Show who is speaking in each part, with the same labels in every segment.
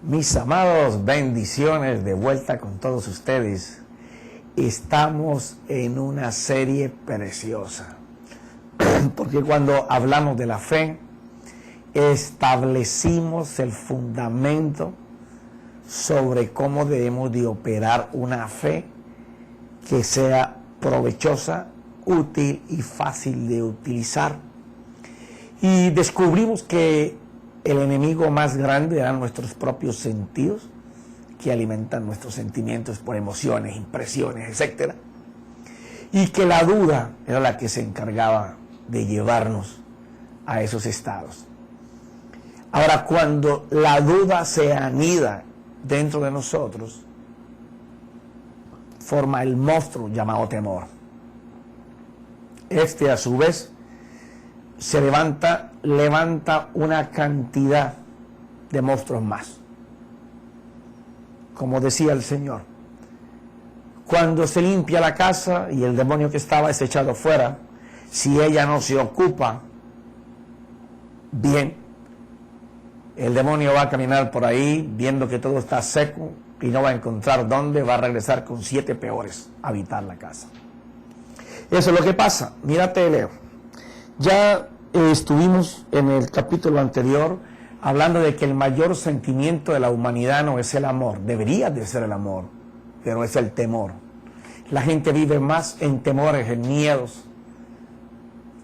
Speaker 1: Mis amados, bendiciones de vuelta con todos ustedes. Estamos en una serie preciosa, porque cuando hablamos de la fe, establecimos el fundamento sobre cómo debemos de operar una fe que sea provechosa, útil y fácil de utilizar. Y descubrimos que el enemigo más grande eran nuestros propios sentidos, que alimentan nuestros sentimientos por emociones, impresiones, etc. Y que la duda era la que se encargaba de llevarnos a esos estados. Ahora, cuando la duda se anida dentro de nosotros, forma el monstruo llamado temor. Este, a su vez, se levanta una cantidad de monstruos más. Como decía el Señor, cuando se limpia la casa y el demonio que estaba es echado fuera, si ella no se ocupa bien, el demonio va a caminar por ahí viendo que todo está seco y no va a encontrar dónde, va a regresar con 7 peores a habitar la casa. Eso es lo que pasa. Mírate, Leo. Ya estuvimos en el capítulo anterior hablando de que el mayor sentimiento de la humanidad no es el amor, debería de ser el amor, pero es el temor. La gente vive más en temores, en miedos,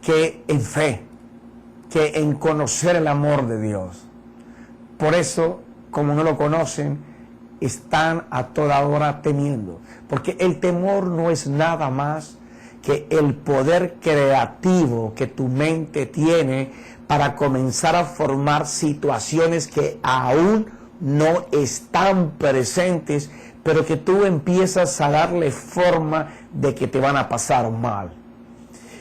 Speaker 1: que en fe, que en conocer el amor de Dios. Por eso, como no lo conocen, están a toda hora temiendo, porque el temor no es nada más que el poder creativo que tu mente tiene para comenzar a formar situaciones que aún no están presentes, pero que tú empiezas a darle forma de que te van a pasar mal.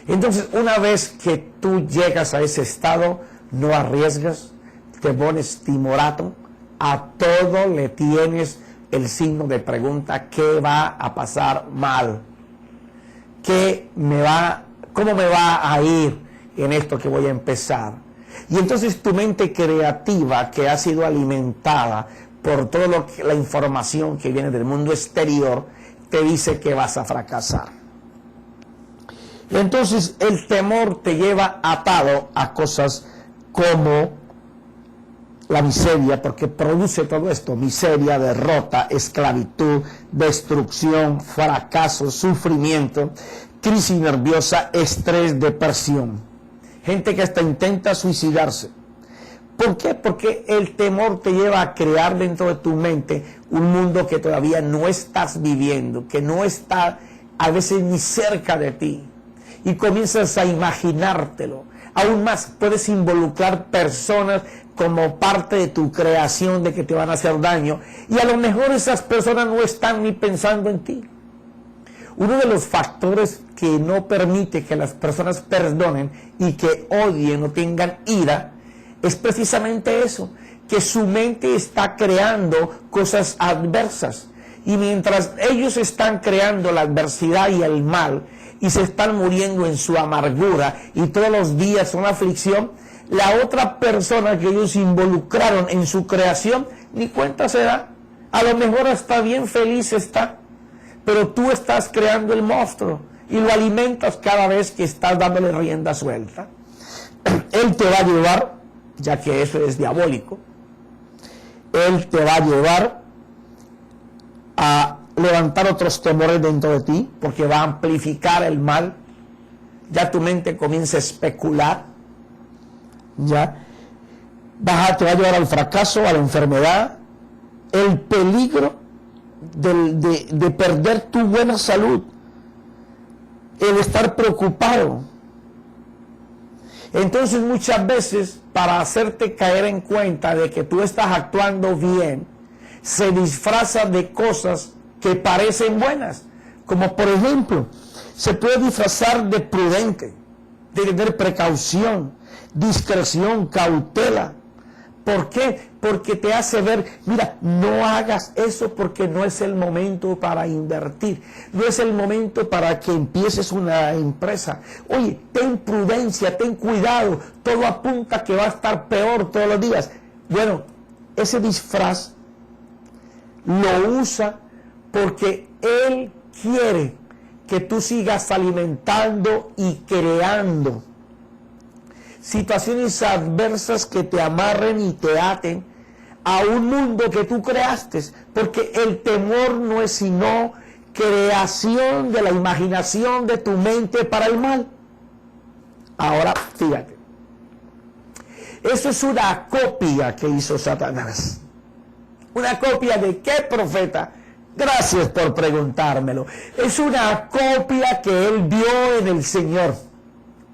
Speaker 1: Entonces, una vez que tú llegas a ese estado, no arriesgas, te pones timorato, a todo le tienes el signo de pregunta: ¿qué va a pasar mal? ¿Cómo me va a ir en esto que voy a empezar? Y entonces tu mente creativa, que ha sido alimentada por toda la información que viene del mundo exterior, te dice que vas a fracasar. Y entonces el temor te lleva atado a cosas como la miseria, porque produce todo esto: miseria, derrota, esclavitud, destrucción, fracaso, sufrimiento, crisis nerviosa, estrés, depresión. Gente que hasta intenta suicidarse. ¿Por qué? Porque el temor te lleva a crear dentro de tu mente un mundo que todavía no estás viviendo, que no está a veces ni cerca de ti. Y comienzas a imaginártelo. Aún más, puedes involucrar personas como parte de tu creación de que te van a hacer daño, y a lo mejor esas personas no están ni pensando en ti. Uno de los factores que no permite que las personas perdonen y que odien o tengan ira es precisamente eso, que su mente está creando cosas adversas, y mientras ellos están creando la adversidad y el mal y se están muriendo en su amargura y todos los días son aflicción, la otra persona que ellos involucraron en su creación ni cuenta se da. A lo mejor está bien feliz está, pero tú estás creando el monstruo y lo alimentas cada vez que estás dándole rienda suelta. Él te va a llevar, ya que eso es diabólico, él te va a llevar a levantar otros temores dentro de ti, porque va a amplificar el mal. Ya tu mente comienza a especular, ya te va a llevar al fracaso, a la enfermedad, el peligro de perder tu buena salud, el estar preocupado. Entonces, muchas veces, para hacerte caer en cuenta de que tú estás actuando bien, se disfraza de cosas que parecen buenas, como por ejemplo, se puede disfrazar de prudente, de tener precaución, discreción, cautela. ¿Por qué? Porque te hace ver, mira, no hagas eso porque no es el momento para invertir, no es el momento para que empieces una empresa. Oye, ten prudencia, ten cuidado, todo apunta que va a estar peor todos los días. Bueno, ese disfraz lo usa porque Él quiere que tú sigas alimentando y creando situaciones adversas que te amarren y te aten a un mundo que tú creaste, porque el temor no es sino creación de la imaginación de tu mente para el mal. Ahora, fíjate, eso es una copia que hizo Satanás. ¿Una copia de qué, profeta? Gracias por preguntármelo. Es una copia que él vio en el Señor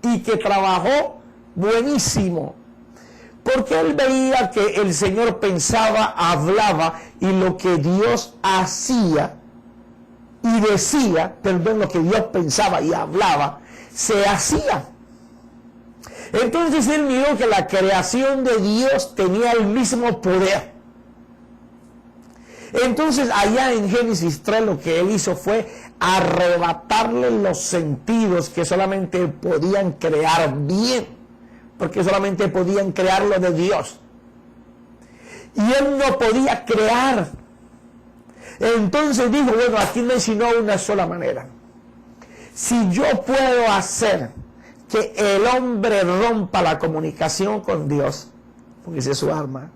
Speaker 1: y que trabajó buenísimo, porque él veía que el Señor pensaba, hablaba, y lo que Dios hacía y decía, perdón, lo que Dios pensaba y hablaba, se hacía. Entonces él miró que la creación de Dios tenía el mismo poder. Entonces allá en Génesis 3 lo que él hizo fue arrebatarle los sentidos que solamente podían crear bien, porque solamente podían crear lo de Dios. Y él no podía crear. Entonces dijo, bueno, aquí no hay sino una sola manera. Si yo puedo hacer que el hombre rompa la comunicación con Dios, porque esa es su arma,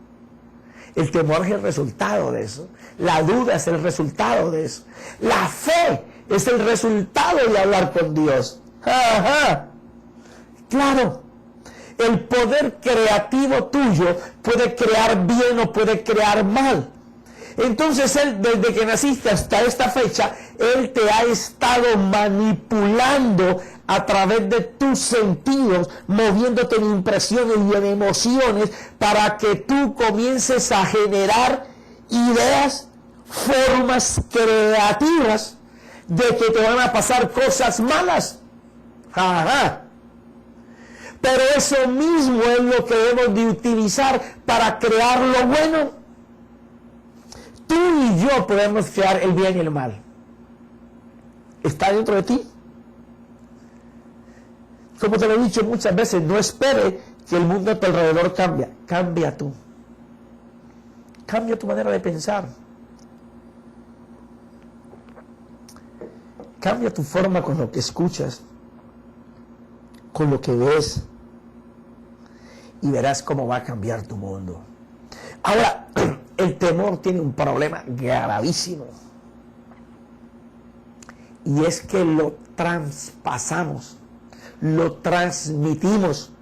Speaker 1: el temor es el resultado de eso, la duda es el resultado de eso, la fe es el resultado de hablar con Dios. Ajá. Claro, el poder creativo tuyo puede crear bien o puede crear mal. Entonces él, desde que naciste hasta esta fecha, él te ha estado manipulando a través de tus sentidos, moviéndote en impresiones y en emociones para que tú comiences a generar ideas, formas creativas de que te van a pasar cosas malas. Ajá. Pero eso mismo es lo que debemos de utilizar para crear lo bueno. Tú y yo podemos crear el bien y el mal. Está dentro de ti. Como te lo he dicho muchas veces, no espere que el mundo a tu alrededor cambie. Cambia tú. Cambia tu manera de pensar. Cambia tu forma con lo que escuchas, con lo que ves, y verás cómo va a cambiar tu mundo. Ahora, el temor tiene un problema gravísimo, y es que lo traspasamos, lo transmitimos,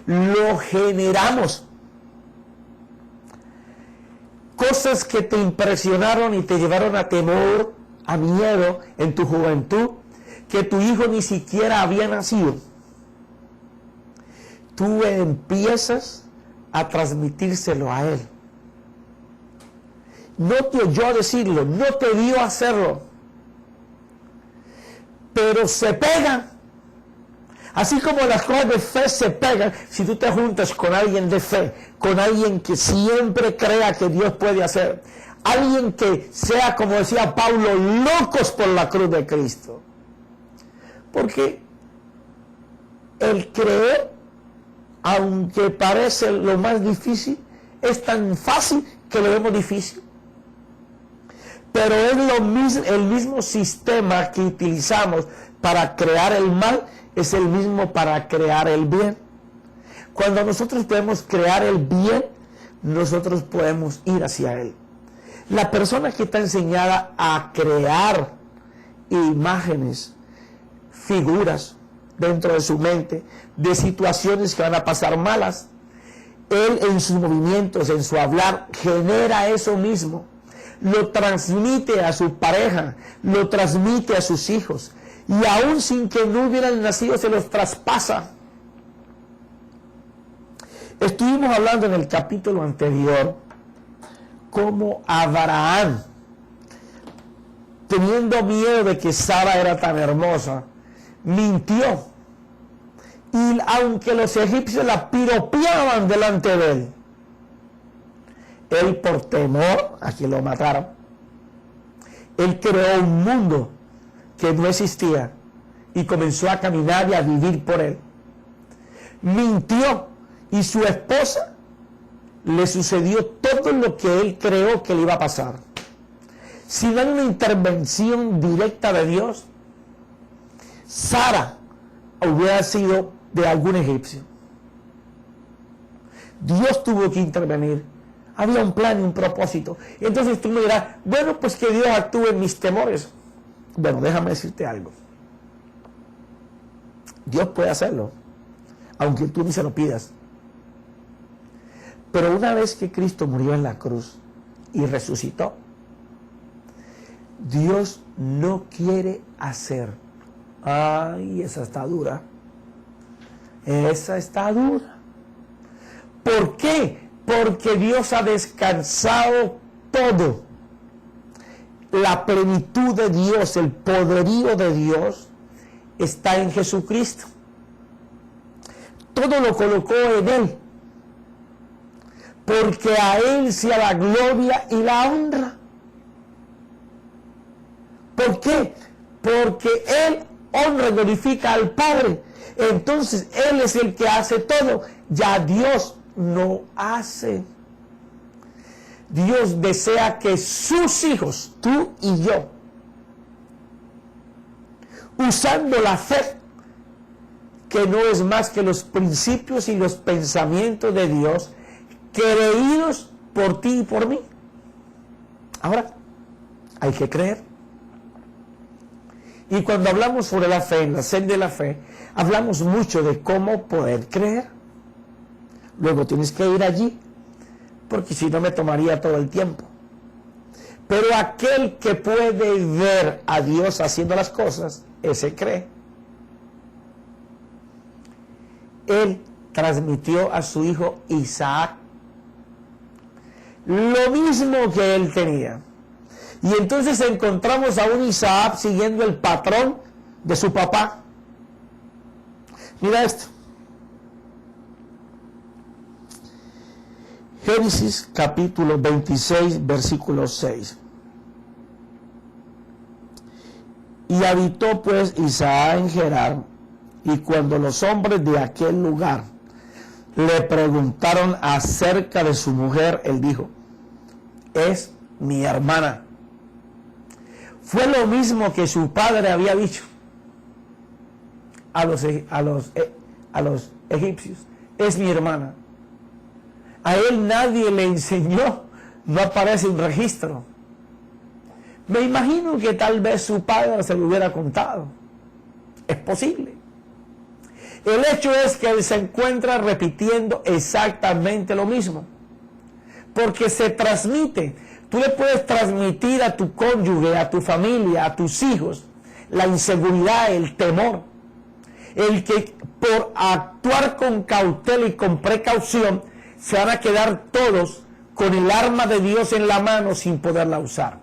Speaker 1: lo generamos. Cosas que te impresionaron y te llevaron a temor, a miedo en tu juventud, que tu hijo ni siquiera había nacido. Tú empiezas a transmitírselo a él. No te oyó decirlo, no te vio hacerlo, pero se pegan. Así como las cosas de fe se pegan, si tú te juntas con alguien de fe, con alguien que siempre crea que Dios puede hacer, alguien que sea, como decía Pablo, locos por la cruz de Cristo. Porque el creer, aunque parece lo más difícil, es tan fácil que lo vemos difícil. Pero es el mismo sistema que utilizamos para crear el mal, es el mismo para crear el bien. Cuando nosotros podemos crear el bien, nosotros podemos ir hacia él. La persona que está enseñada a crear imágenes, figuras dentro de su mente, de situaciones que van a pasar malas, él en sus movimientos, en su hablar, genera eso mismo. Lo transmite a su pareja, lo transmite a sus hijos, y aún sin que no hubieran nacido se los traspasa. Estuvimos hablando en el capítulo anterior cómo Abraham, teniendo miedo de que Sara era tan hermosa, mintió, y aunque los egipcios la piropeaban delante de él, él por temor a que lo mataran, él creó un mundo que no existía y comenzó a caminar y a vivir por él. Mintió, y su esposa le sucedió todo lo que él creó que le iba a pasar. si no hay una intervención directa de Dios, Sara hubiera sido de algún egipcio. Dios tuvo que intervenir. Había un plan y un propósito. Entonces tú me dirás, bueno, pues que Dios actúe en mis temores. Bueno, déjame decirte algo. Dios puede hacerlo, aunque tú ni se lo pidas. Pero una vez que Cristo murió en la cruz y resucitó, Dios no quiere hacer. Ay, esa está dura. Esa está dura. ¿Por qué? Porque Dios ha descansado todo. La plenitud de Dios, el poderío de Dios está en Jesucristo. Todo lo colocó en Él. Porque a Él sea la gloria y la honra. ¿Por qué? Porque Él honra y glorifica al Padre. Entonces Él es el que hace todo. Ya Dios no hace. Dios desea que sus hijos, tú y yo, usando la fe, que no es más que los principios y los pensamientos de Dios, creídos por ti y por mí. Ahora, hay que creer. Y cuando hablamos sobre la fe, en la serie de la fe, hablamos mucho de cómo poder creer. Luego tienes que ir allí, porque si no me tomaría todo el tiempo. Pero aquel que puede ver a Dios haciendo las cosas, ese cree. Él transmitió a su hijo Isaac lo mismo que él tenía. Y entonces encontramos a un Isaac siguiendo el patrón de su papá. Mira esto. Génesis capítulo 26, versículo 6. Y habitó pues Isaac en Gerar, y cuando los hombres de aquel lugar le preguntaron acerca de su mujer, él dijo, es mi hermana. Fue lo mismo que su padre había dicho a los egipcios, es mi hermana. A él nadie le enseñó, no aparece un registro. Me imagino que tal vez su padre se lo hubiera contado. Es posible. El hecho es que él se encuentra repitiendo exactamente lo mismo. Porque se transmite. Tú le puedes transmitir a tu cónyuge, a tu familia, a tus hijos, la inseguridad, el temor. El que por actuar con cautela y con precaución, se van a quedar todos con el arma de Dios en la mano sin poderla usar.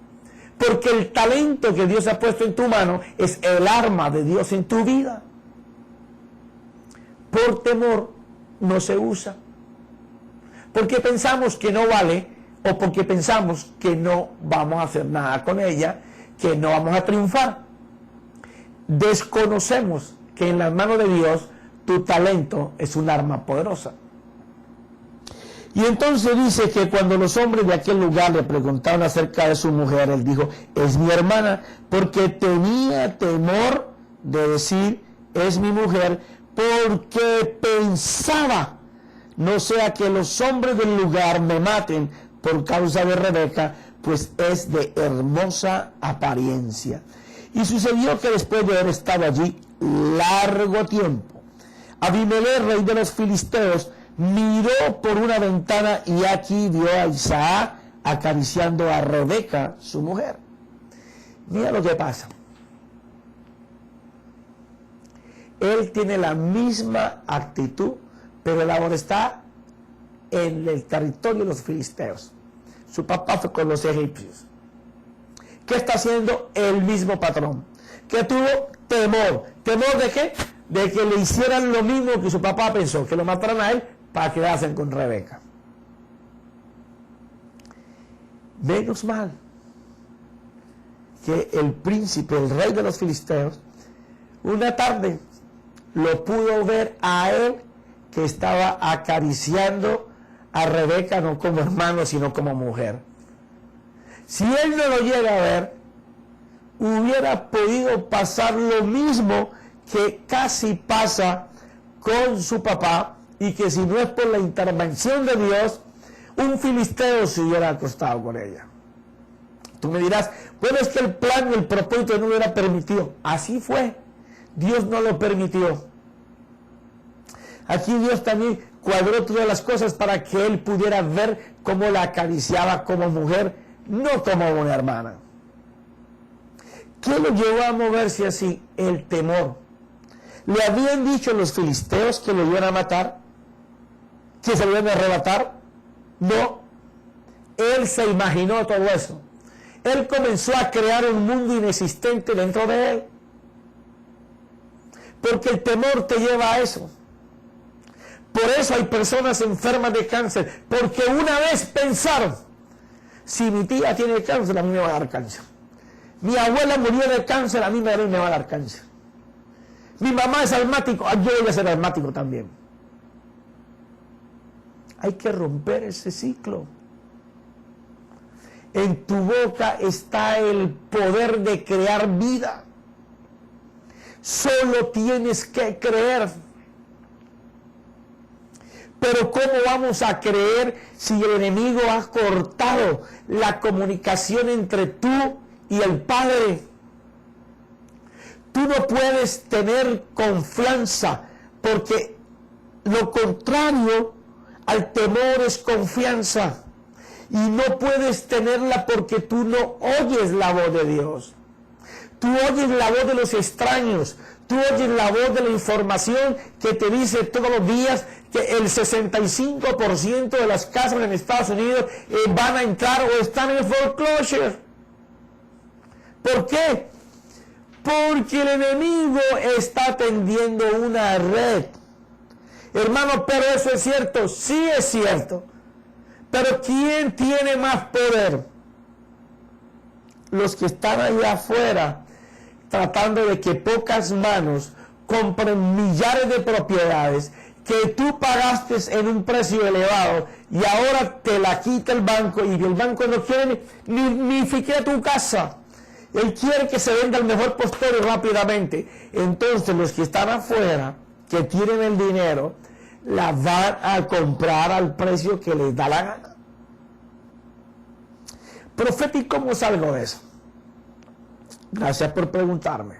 Speaker 1: Porque el talento que Dios ha puesto en tu mano es el arma de Dios en tu vida. Por temor no se usa. Porque pensamos que no vale o porque pensamos que no vamos a hacer nada con ella, que no vamos a triunfar. Desconocemos que en las manos de Dios tu talento es un arma poderosa. Y entonces dice que cuando los hombres de aquel lugar le preguntaron acerca de su mujer, él dijo, es mi hermana, porque tenía temor de decir, es mi mujer, porque pensaba, no sea que los hombres del lugar me maten por causa de Rebeca, pues es de hermosa apariencia. Y sucedió que después de haber estado allí largo tiempo, Abimelech, rey de los filisteos, miró por una ventana y aquí vio a Isaac acariciando a Rebeca, su mujer. Mira lo que pasa. Él tiene la misma actitud, pero el ahora está en el territorio de los filisteos. Su papá fue con los egipcios. ¿Qué está haciendo? El mismo patrón. Que tuvo temor. ¿Temor de qué? De que le hicieran lo mismo que su papá pensó, que lo mataran a él para quedarse con Rebeca. Menos mal que el príncipe, el rey de los filisteos, una tarde lo pudo ver a él que estaba acariciando a Rebeca no como hermano sino como mujer. si él no lo llega a ver, hubiera podido pasar lo mismo que casi pasa con su papá, y que si no es por la intervención de Dios, un filisteo se hubiera acostado con ella. Tú me dirás, bueno, es que el plan y el propósito no lo hubiera permitido. Así fue. Dios no lo permitió. Aquí Dios también cuadró todas las cosas para que él pudiera ver cómo la acariciaba como mujer, no como una hermana. ¿Qué lo llevó a moverse así? El temor. ¿Le habían dicho los filisteos que lo iban a matar? ¿Que se lo iban a arrebatar? No. Él se imaginó todo eso. Él comenzó a crear un mundo inexistente dentro de él. Porque el temor te lleva a eso. Por eso hay personas enfermas de cáncer. Porque una vez pensaron, si mi tía tiene cáncer, a mí me va a dar cáncer. Mi abuela murió de cáncer, a mí me va a dar cáncer. Mi mamá es asmático, yo voy a ser asmático también. Hay que romper ese ciclo. En tu boca está el poder de crear vida. Solo tienes que creer. Pero ¿cómo vamos a creer si el enemigo ha cortado la comunicación entre tú y el Padre? Tú no puedes tener confianza, porque lo contrario al temor es confianza. Y no puedes tenerla porque tú no oyes la voz de Dios. Tú oyes la voz de los extraños. Tú oyes la voz de la información que te dice todos los días que el 65% de las casas en Estados Unidos van a entrar o están en foreclosure. ¿Por qué? Porque el enemigo está tendiendo una red. Hermano, pero eso es cierto. Sí es cierto. Pero ¿quién tiene más poder? Los que están allá afuera tratando de que pocas manos compren millares de propiedades que tú pagaste en un precio elevado y ahora te la quita el banco, y el banco no quiere ni siquiera tu casa. Él quiere que se venda el mejor postor rápidamente. Entonces los que están afuera, que tienen el dinero, la van a comprar al precio que les da la gana. Profeta, ¿y cómo salgo de eso? Gracias por preguntarme.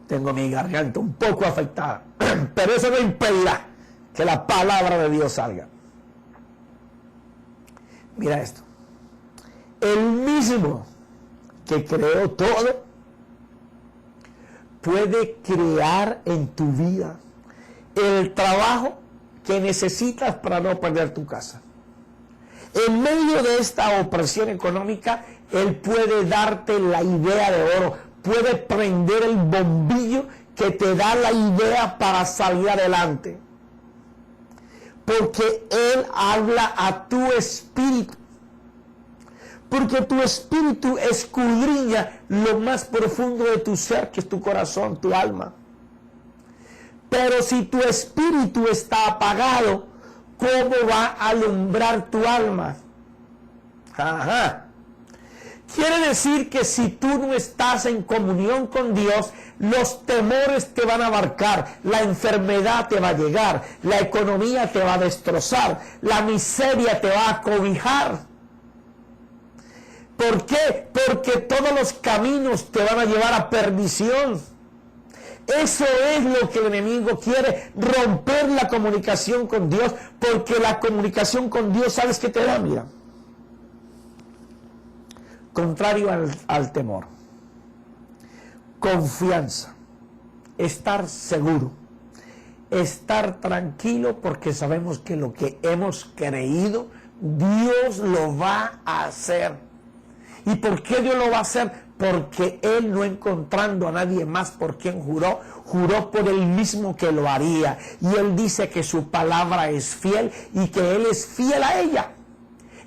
Speaker 1: Tengo mi garganta un poco afectada, pero eso no impedirá que la palabra de Dios salga. Mira esto. El mismo que creó todo puede crear en tu vida el trabajo que necesitas para no perder tu casa. En medio de esta opresión económica, Él puede darte la idea de oro, puede prender el bombillo que te da la idea para salir adelante. Porque Él habla a tu espíritu. Porque tu espíritu escudriña lo más profundo de tu ser, que es tu corazón, tu alma. Pero si tu espíritu está apagado, ¿cómo va a alumbrar tu alma? Ajá. Quiere decir que si tú no estás en comunión con Dios, los temores te van a abarcar, la enfermedad te va a llegar, la economía te va a destrozar, la miseria te va a cobijar. ¿Por qué? Porque todos los caminos te van a llevar a perdición. Eso es lo que el enemigo quiere, romper la comunicación con Dios, porque la comunicación con Dios, ¿sabes qué te da? Mira, contrario al temor, confianza, estar seguro, estar tranquilo, porque sabemos que lo que hemos creído, Dios lo va a hacer. ¿Y por qué Dios lo va a hacer? Porque Él, no encontrando a nadie más por quien juró por Él mismo que lo haría. Y Él dice que su palabra es fiel y que Él es fiel a ella.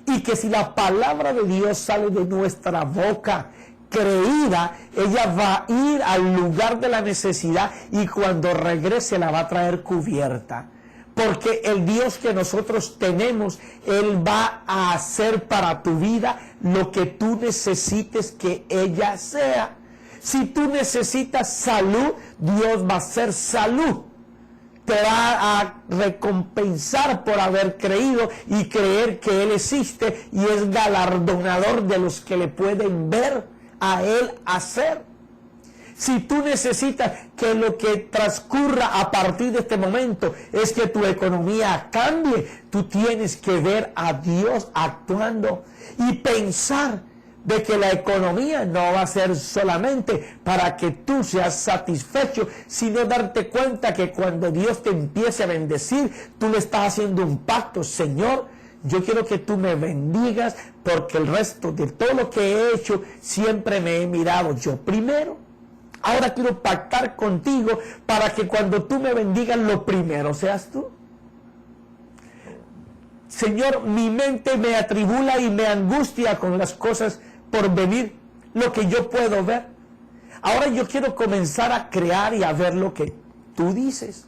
Speaker 1: Y que si la palabra de Dios sale de nuestra boca creída, ella va a ir al lugar de la necesidad y cuando regrese la va a traer cubierta. Porque el Dios que nosotros tenemos, Él va a hacer para tu vida lo que tú necesites que ella sea. Si tú necesitas salud, Dios va a hacer salud. Te va a recompensar por haber creído y creer que Él existe y es galardonador de los que le pueden ver a Él hacer. Si tú necesitas que lo que transcurra a partir de este momento es que tu economía cambie, tú tienes que ver a Dios actuando y pensar de que la economía no va a ser solamente para que tú seas satisfecho, sino darte cuenta que cuando Dios te empiece a bendecir, tú le estás haciendo un pacto. Señor, yo quiero que tú me bendigas porque el resto de todo lo que he hecho siempre me he mirado yo primero. Ahora quiero pactar contigo para que cuando tú me bendigas, lo primero seas tú. Señor, mi mente me atribula y me angustia con las cosas por venir, lo que yo puedo ver. Ahora yo quiero comenzar a crear y a ver lo que tú dices.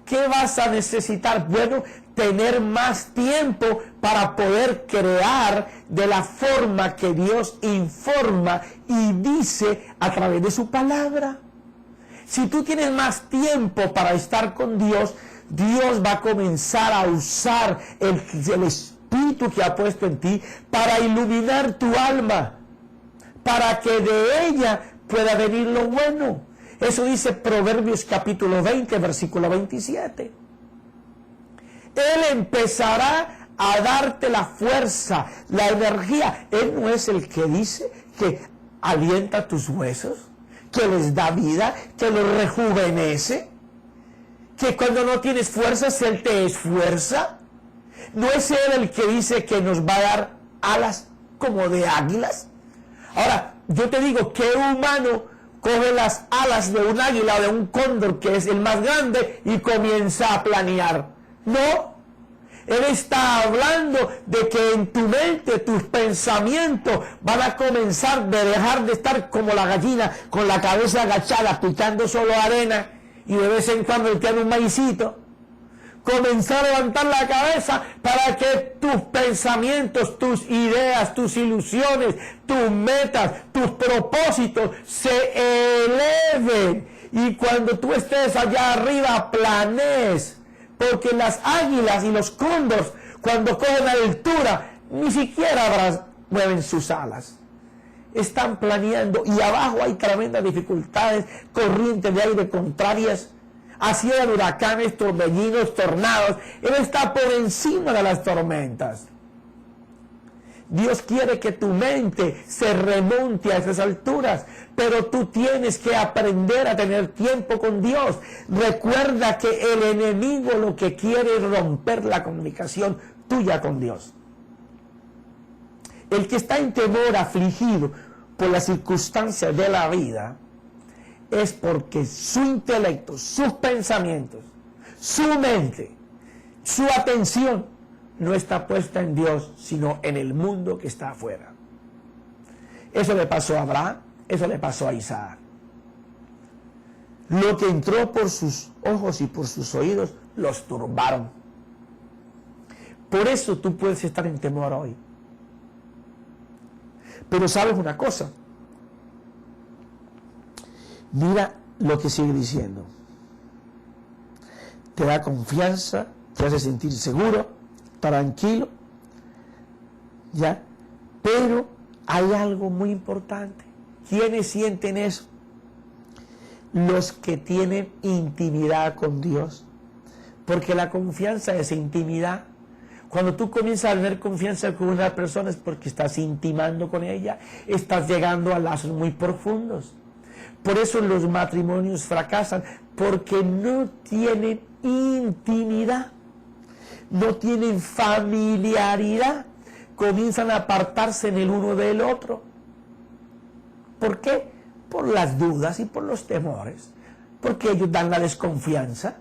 Speaker 1: ¿Qué vas a necesitar? Bueno, tener más tiempo para poder crear de la forma que Dios informa y dice a través de su palabra. Si tú tienes más tiempo para estar con Dios, Dios va a comenzar a usar el Espíritu que ha puesto en ti para iluminar tu alma, para que de ella pueda venir lo bueno. Eso dice Proverbios capítulo 20, versículo 27. Él empezará a darte la fuerza, la energía. Él no es el que dice que alienta tus huesos, que les da vida, que los rejuvenece, que cuando no tienes fuerzas, Él te esfuerza. ¿No es Él el que dice que nos va a dar alas como de águilas? Ahora, yo te digo, ¿qué humano coge las alas de un águila o de un cóndor, que es el más grande, y comienza a planear? No. Él está hablando de que en tu mente tus pensamientos van a comenzar de dejar de estar como la gallina con la cabeza agachada picando solo arena y de vez en cuando tiene un maicito. Comenzar a levantar la cabeza para que tus pensamientos, tus ideas, tus ilusiones, tus metas, tus propósitos se eleven. Y cuando tú estés allá arriba, planees. Porque las águilas y los cóndores, cuando cogen altura, ni siquiera mueven sus alas. Están planeando y abajo hay tremendas dificultades, corrientes de aire contrarias. Así eran huracanes, torbellinos, tornados. Él está por encima de las tormentas. Dios quiere que tu mente se remonte a esas alturas, pero tú tienes que aprender a tener tiempo con Dios. Recuerda que el enemigo lo que quiere es romper la comunicación tuya con Dios. El que está en temor, afligido por las circunstancias de la vida, es porque su intelecto, sus pensamientos, su mente, su atención no está puesta en Dios, sino en el mundo que está afuera. Eso le pasó a Abraham, eso le pasó a Isaac. Lo que entró por sus ojos y por sus oídos los turbaron. Por eso tú puedes estar en temor hoy. Pero sabes una cosa. Mira lo que sigue diciendo. Te da confianza, te hace sentir seguro, tranquilo, ¿ya? Pero hay algo muy importante. ¿Quiénes sienten eso? Los que tienen intimidad con Dios. Porque la confianza es intimidad. Cuando tú comienzas a tener confianza con una persona es porque estás intimando con ella, estás llegando a lazos muy profundos. Por eso los matrimonios fracasan, porque no tienen intimidad, no tienen familiaridad, comienzan a apartarse en el uno del otro. ¿Por qué? Por las dudas y por los temores, porque ellos dan la desconfianza,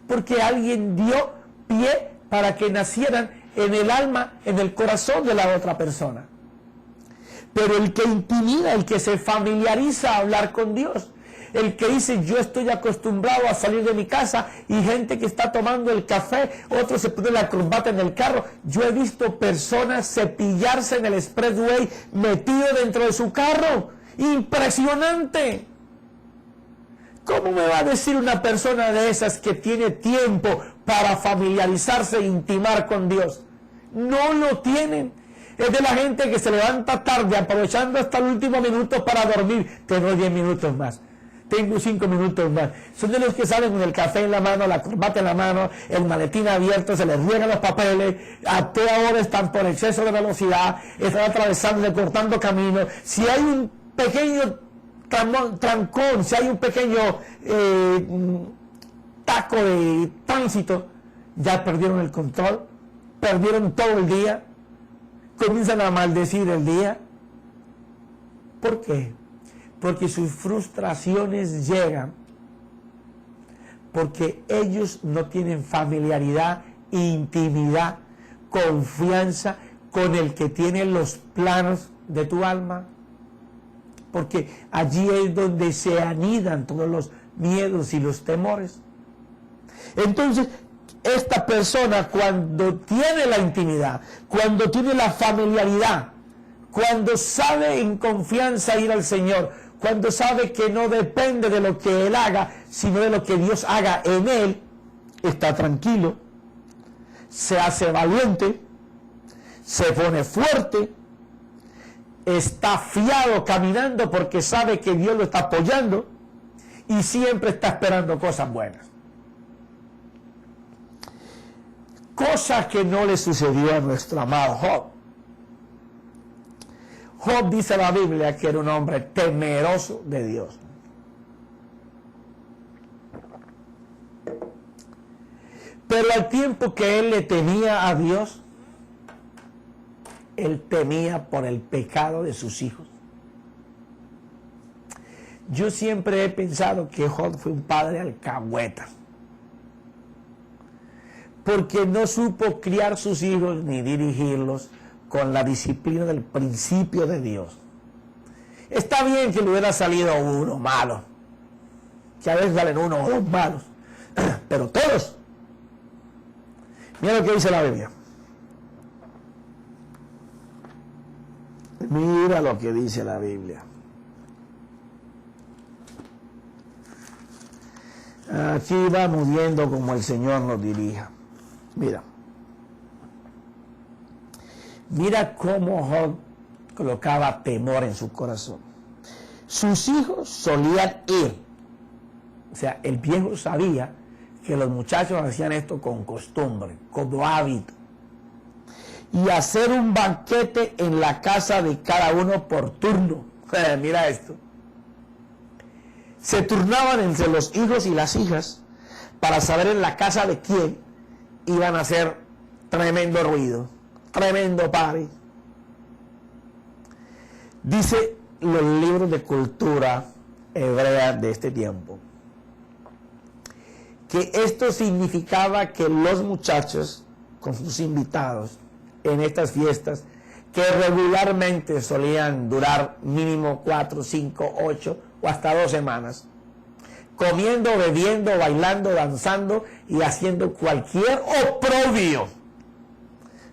Speaker 1: porque alguien dio pie para que nacieran en el alma, en el corazón de la otra persona. Pero el que intimida, el que se familiariza a hablar con Dios, el que dice yo estoy acostumbrado a salir de mi casa y gente que está tomando el café, otros se ponen la corbata en el carro. Yo he visto personas cepillarse en el expressway metido dentro de su carro. Impresionante. ¿Cómo me va a decir una persona de esas que tiene tiempo para familiarizarse e intimar con Dios? No lo tienen. Es de la gente que se levanta tarde, aprovechando hasta el último minuto para dormir. Tengo 10 minutos más. Tengo 5 minutos más. Son de los que salen con el café en la mano, la corbata en la mano, el maletín abierto, se les riegan los papeles, a toda hora están por exceso de velocidad, están atravesando, cortando caminos. Si hay un pequeño trancón, si hay un pequeño taco de tránsito, ya perdieron el control, perdieron todo el día, comienzan a maldecir el día. ¿Por qué? Porque sus frustraciones llegan porque ellos no tienen familiaridad, intimidad, confianza con el que tiene los planos de tu alma. Porque allí es donde se anidan todos los miedos y los temores. Entonces, esta persona, cuando tiene la intimidad, cuando tiene la familiaridad, cuando sabe en confianza ir al Señor, cuando sabe que no depende de lo que Él haga, sino de lo que Dios haga en Él, está tranquilo, se hace valiente, se pone fuerte, está fiado caminando porque sabe que Dios lo está apoyando y siempre está esperando cosas buenas. Cosa que no le sucedió a nuestro amado Job. Job, dice la Biblia, que era un hombre temeroso de Dios. Pero al tiempo que él le temía a Dios, él temía por el pecado de sus hijos. Yo siempre he pensado que Job fue un padre alcahueta, porque no supo criar sus hijos ni dirigirlos con la disciplina del principio de Dios. Está bien que le hubiera salido uno malo, que a veces salen uno o dos malos, pero todos. Mira lo que dice la Biblia. Mira lo que dice la Biblia. Aquí vamos viendo cómo el Señor nos dirija. Mira. Mira cómo Job colocaba temor en su corazón. Sus hijos solían ir. O sea, el viejo sabía que los muchachos hacían esto con costumbre, como hábito. Y hacer un banquete en la casa de cada uno por turno. Mira esto. Se turnaban entre los hijos y las hijas para saber en la casa de quién iban a hacer tremendo ruido, tremendo party. Dice los libros de cultura hebrea de este tiempo que esto significaba que los muchachos con sus invitados en estas fiestas, que regularmente solían durar mínimo 4, 5, 8 o hasta 2 semanas, comiendo, bebiendo, bailando, danzando y haciendo cualquier oprobio,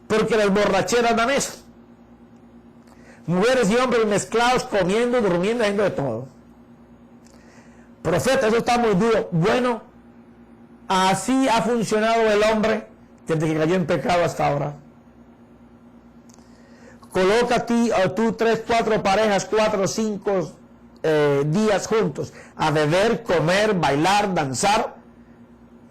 Speaker 1: porque las borracheras dan eso. Mujeres y hombres mezclados, comiendo, durmiendo, haciendo de todo. Profeta, eso está muy duro. Bueno, así ha funcionado el hombre desde que cayó en pecado hasta ahora. Coloca tú 3, 4 parejas, 4, 5 días juntos a beber, comer, bailar, danzar,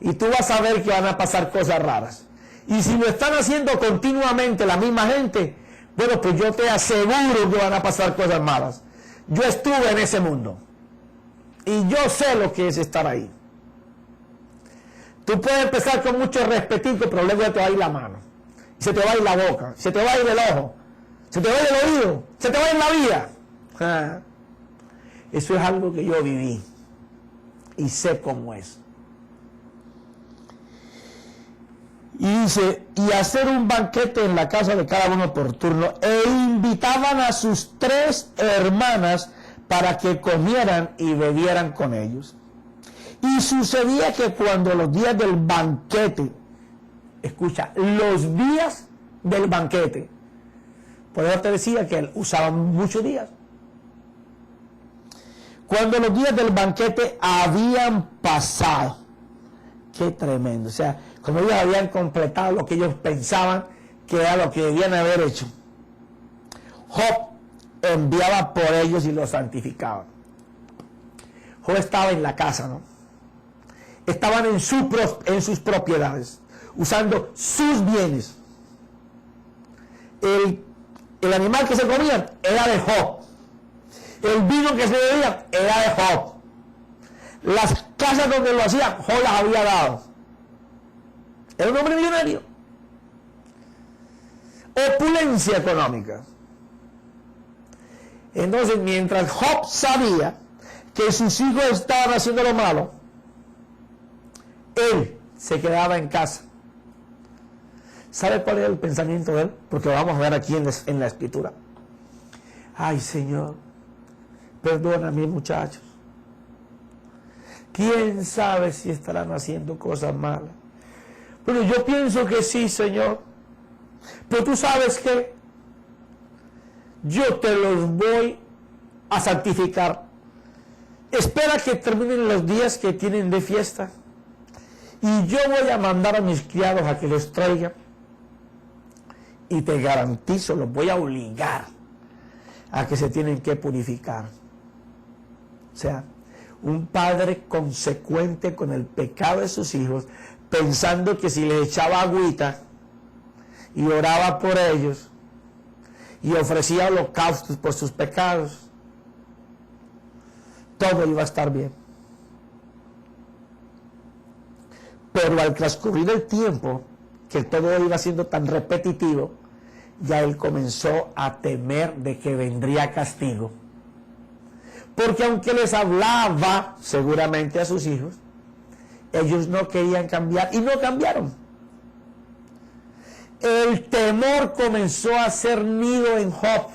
Speaker 1: y tú vas a ver que van a pasar cosas raras. Y si lo están haciendo continuamente la misma gente, bueno, pues yo te aseguro que van a pasar cosas malas. Yo estuve en ese mundo y yo sé lo que es estar ahí. Tú puedes empezar con mucho respetito, pero luego te va a ir la mano, se te va a ir la boca, se te va a ir el ojo, se te va a ir el oído, se te va a ir la vida. Eso es algo que yo viví y sé cómo es. Y dice, y hacer un banquete en la casa de cada uno por turno, e invitaban a sus 3 hermanas para que comieran y bebieran con ellos. Y sucedía que cuando los días del banquete, escucha, los días del banquete, por eso te decía que él usaba muchos días. Cuando los días del banquete habían pasado, qué tremendo, o sea, como ellos habían completado lo que ellos pensaban que era lo que debían haber hecho, Job enviaba por ellos y los santificaba. Job estaba en la casa, ¿no? Estaban en sus propiedades, usando sus bienes. El animal que se comían era de Job. El vino que se bebía era de Job. Las casas donde lo hacían, Job las había dado. Era un hombre millonario. Opulencia económica. Entonces, mientras Job sabía que sus hijos estaban haciendo lo malo, él se quedaba en casa. ¿Sabe cuál era el pensamiento de él? Porque lo vamos a ver aquí en la escritura. Ay, Señor, perdona a mis muchachos. ¿Quién sabe si estarán haciendo cosas malas? Bueno, yo pienso que sí, Señor. Pero tú sabes que yo te los voy a santificar. Espera que terminen los días que tienen de fiesta. Y yo voy a mandar a mis criados a que los traigan. Y te garantizo, los voy a obligar a que se tienen que purificar. O sea, un padre consecuente con el pecado de sus hijos, pensando que si les echaba agüita y oraba por ellos y ofrecía holocaustos por sus pecados, todo iba a estar bien. Pero al transcurrir el tiempo, que todo iba siendo tan repetitivo, ya él comenzó a temer de que vendría castigo. Porque aunque les hablaba seguramente a sus hijos, ellos no querían cambiar y no cambiaron. El temor comenzó a hacer nido en Job,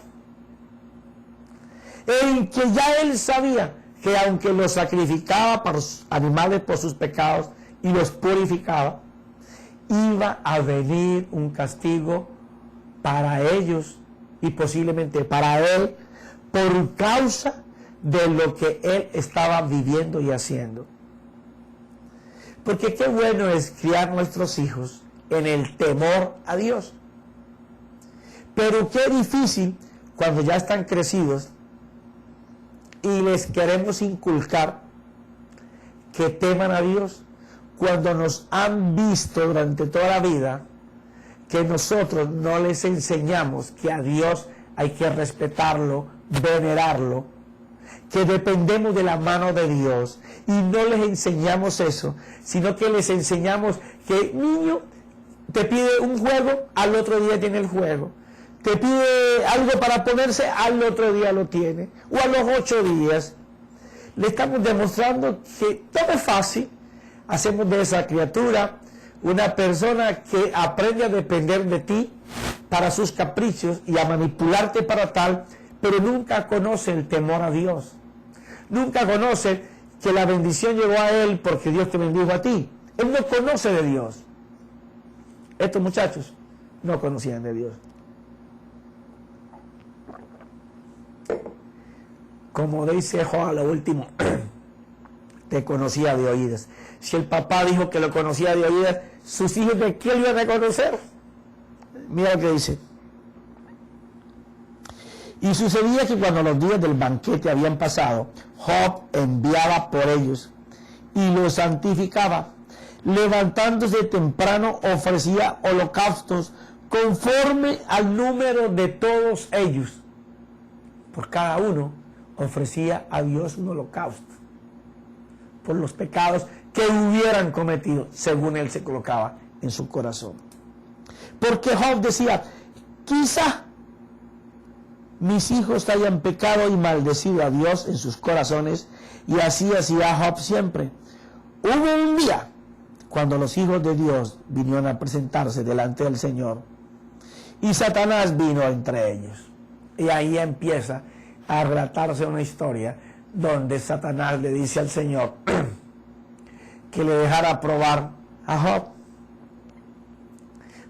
Speaker 1: en que ya él sabía que aunque los sacrificaba para los animales por sus pecados y los purificaba, iba a venir un castigo para ellos y posiblemente para él por causa de lo que él estaba viviendo y haciendo. Porque qué bueno es criar nuestros hijos en el temor a Dios. Pero qué difícil cuando ya están crecidos y les queremos inculcar que teman a Dios, cuando nos han visto durante toda la vida que nosotros no les enseñamos que a Dios hay que respetarlo, venerarlo, que dependemos de la mano de Dios, y no les enseñamos eso, sino que les enseñamos que niño te pide un juego, al otro día tiene el juego, te pide algo para ponerse, al otro día lo tiene, o a los 8 días. Le estamos demostrando que todo es fácil. Hacemos de esa criatura una persona que aprende a depender de ti para sus caprichos y a manipularte para tal, pero nunca conoce el temor a Dios. Nunca conoce que la bendición llegó a él porque Dios te bendijo a ti. Él no conoce de Dios. Estos muchachos no conocían de Dios. Como dice Job a lo último, te conocía de oídas. Si el papá dijo que lo conocía de oídas, sus hijos, ¿de qué lo iban a reconocer? Mira lo que dice. Y sucedía que cuando los días del banquete habían pasado, Job enviaba por ellos y los santificaba. Levantándose temprano, ofrecía holocaustos conforme al número de todos ellos. Por cada uno ofrecía a Dios un holocausto por los pecados que hubieran cometido, según él se colocaba en su corazón. Porque Job decía, quizá mis hijos hayan pecado y maldecido a Dios en sus corazones, y así hacía Job siempre. Hubo un día cuando los hijos de Dios vinieron a presentarse delante del Señor, y Satanás vino entre ellos. Y ahí empieza a relatarse una historia donde Satanás le dice al Señor que le dejara probar a Job,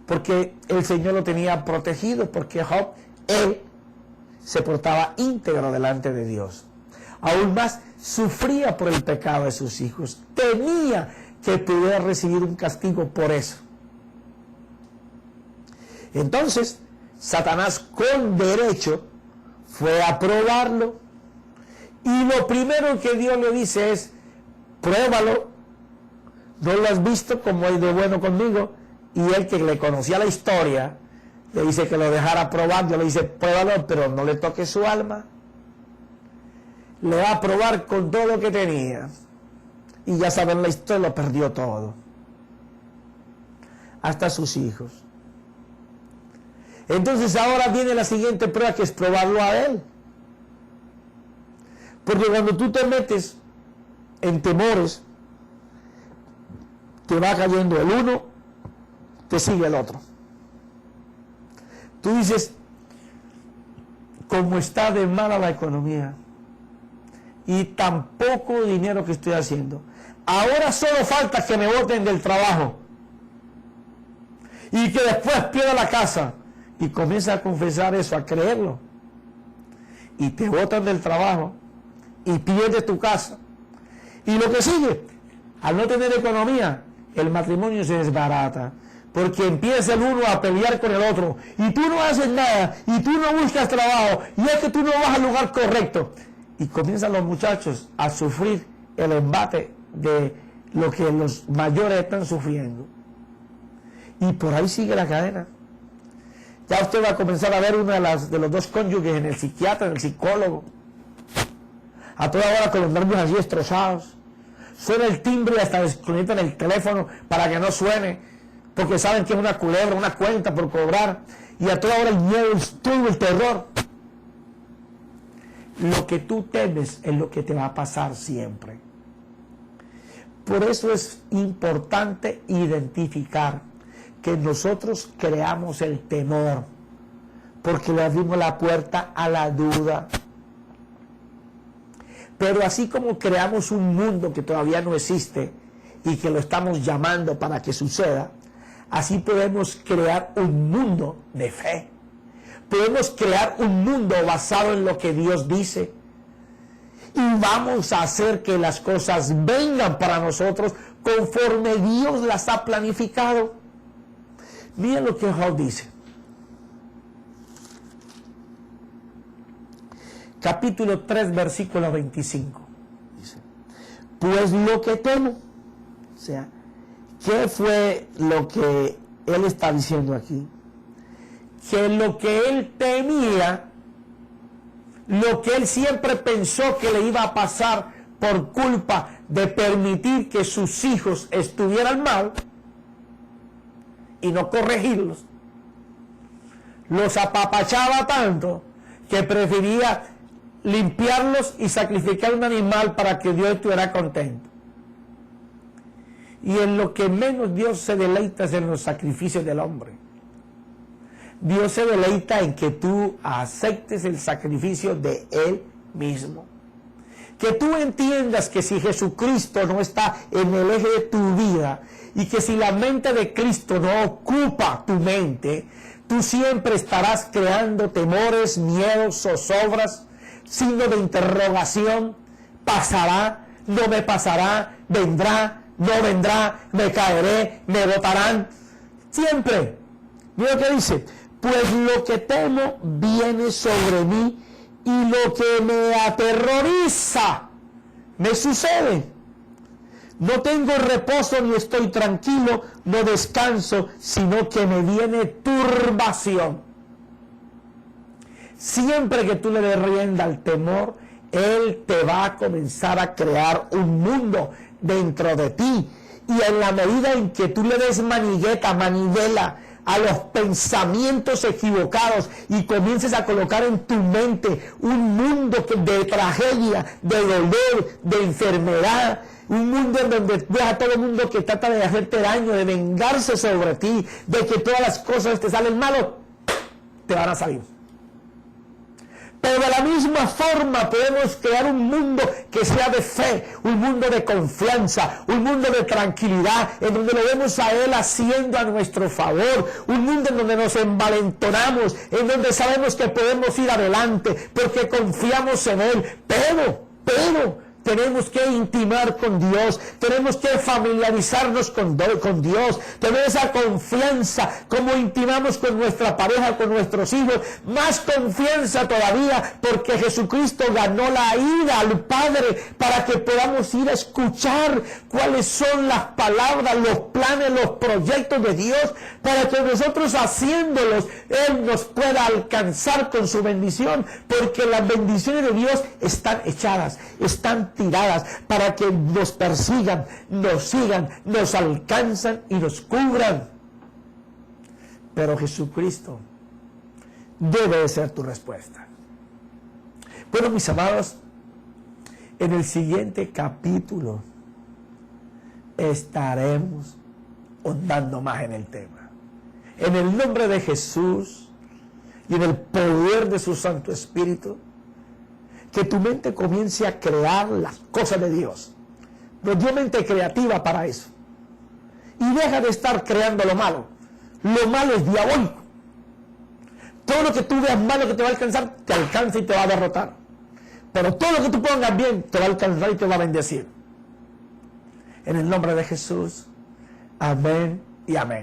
Speaker 1: porque el Señor lo tenía protegido, porque Job, él se portaba íntegro delante de Dios. Aún más, sufría por el pecado de sus hijos, tenía que poder recibir un castigo por eso. Entonces, Satanás con derecho fue a probarlo, y lo primero que Dios le dice es: pruébalo, no lo has visto como es de bueno conmigo. Y él, que le conocía la historia, le dice que lo dejara probar. Dios le dice: pruébalo, pero no le toques su alma. Le va a probar con todo lo que tenía, y ya saben la historia, lo perdió todo, hasta sus hijos. Entonces ahora viene la siguiente prueba, que es probarlo a él. Porque cuando tú te metes en temores, te va cayendo el uno, te sigue el otro. Tú dices: como está de mala la economía y tan poco dinero que estoy haciendo, ahora solo falta que me boten del trabajo y que después pierda la casa. Y comienza a confesar eso, a creerlo, y te botan del trabajo y pierdes tu casa. Y lo que sigue, al no tener economía, el matrimonio se desbarata, porque empieza el uno a pelear con el otro, y tú no haces nada, y tú no buscas trabajo, y es que tú no vas al lugar correcto. Y comienzan los muchachos a sufrir el embate de lo que los mayores están sufriendo. Y por ahí sigue la cadena. Ya usted va a comenzar a ver uno de los dos cónyuges en el psiquiatra, en el psicólogo, a toda hora con los nervios así destrozados. Suena el timbre y hasta desconectan el teléfono para que no suene, porque saben que es una culebra, una cuenta por cobrar, y a toda hora el miedo, todo el terror. Lo que tú temes es lo que te va a pasar siempre. Por eso es importante identificar que nosotros creamos el temor, porque le abrimos la puerta a la duda. Pero así como creamos un mundo que todavía no existe y que lo estamos llamando para que suceda, así podemos crear un mundo de fe. Podemos crear un mundo basado en lo que Dios dice, y vamos a hacer que las cosas vengan para nosotros conforme Dios las ha planificado. Miren lo que Job dice. Capítulo 3, versículo 25. Dice: pues lo que temo. O sea, ¿qué fue lo que él está diciendo aquí? Que lo que él temía, lo que él siempre pensó que le iba a pasar por culpa de permitir que sus hijos estuvieran mal y no corregirlos, los apapachaba tanto que prefería limpiarlos y sacrificar un animal para que Dios estuviera contento. Y en lo que menos Dios se deleita es en los sacrificios del hombre. Dios se deleita en que tú aceptes el sacrificio de Él mismo. Que tú entiendas que si Jesucristo no está en el eje de tu vida, y que si la mente de Cristo no ocupa tu mente, tú siempre estarás creando temores, miedos, zozobras, signos de interrogación. ¿Pasará? ¿No me pasará? ¿Vendrá? ¿No vendrá? ¿Me caeré? ¿Me botarán? Siempre. Mira lo que dice: pues lo que temo viene sobre mí, y lo que me aterroriza me sucede. No tengo reposo ni estoy tranquilo, no descanso, sino que me viene turbación. Siempre que tú le des rienda al temor, él te va a comenzar a crear un mundo dentro de ti. Y en la medida en que tú le des manivela a los pensamientos equivocados y comiences a colocar en tu mente un mundo de tragedia, de dolor, de enfermedad, un mundo en donde ves a todo el mundo que trata de hacerte daño, de vengarse sobre ti, de que todas las cosas te salen malos, te van a salir. Pero de la misma forma podemos crear un mundo que sea de fe, un mundo de confianza, un mundo de tranquilidad, en donde lo vemos a Él haciendo a nuestro favor, un mundo en donde nos envalentonamos, en donde sabemos que podemos ir adelante, porque confiamos en Él. Pero, tenemos que intimar con Dios, tenemos que familiarizarnos con Dios, tener esa confianza como intimamos con nuestra pareja, con nuestros hijos, más confianza todavía porque Jesucristo ganó la ida al Padre para que podamos ir a escuchar cuáles son las palabras, los planes, los proyectos de Dios, para que nosotros haciéndolos, Él nos pueda alcanzar con su bendición, porque las bendiciones de Dios están echadas, están tiradas para que nos persigan, nos sigan, nos alcanzan y nos cubran. Pero Jesucristo debe de ser tu respuesta. Bueno, mis amados, en el siguiente capítulo estaremos ahondando más en el tema. En el nombre de Jesús y en el poder de su Santo Espíritu, que tu mente comience a crear las cosas de Dios. Nos dio mente creativa para eso. Y deja de estar creando lo malo. Lo malo es diabólico. Todo lo que tú veas malo que te va a alcanzar, te alcanza y te va a derrotar. Pero todo lo que tú pongas bien, te va a alcanzar y te va a bendecir. En el nombre de Jesús. Amén y amén.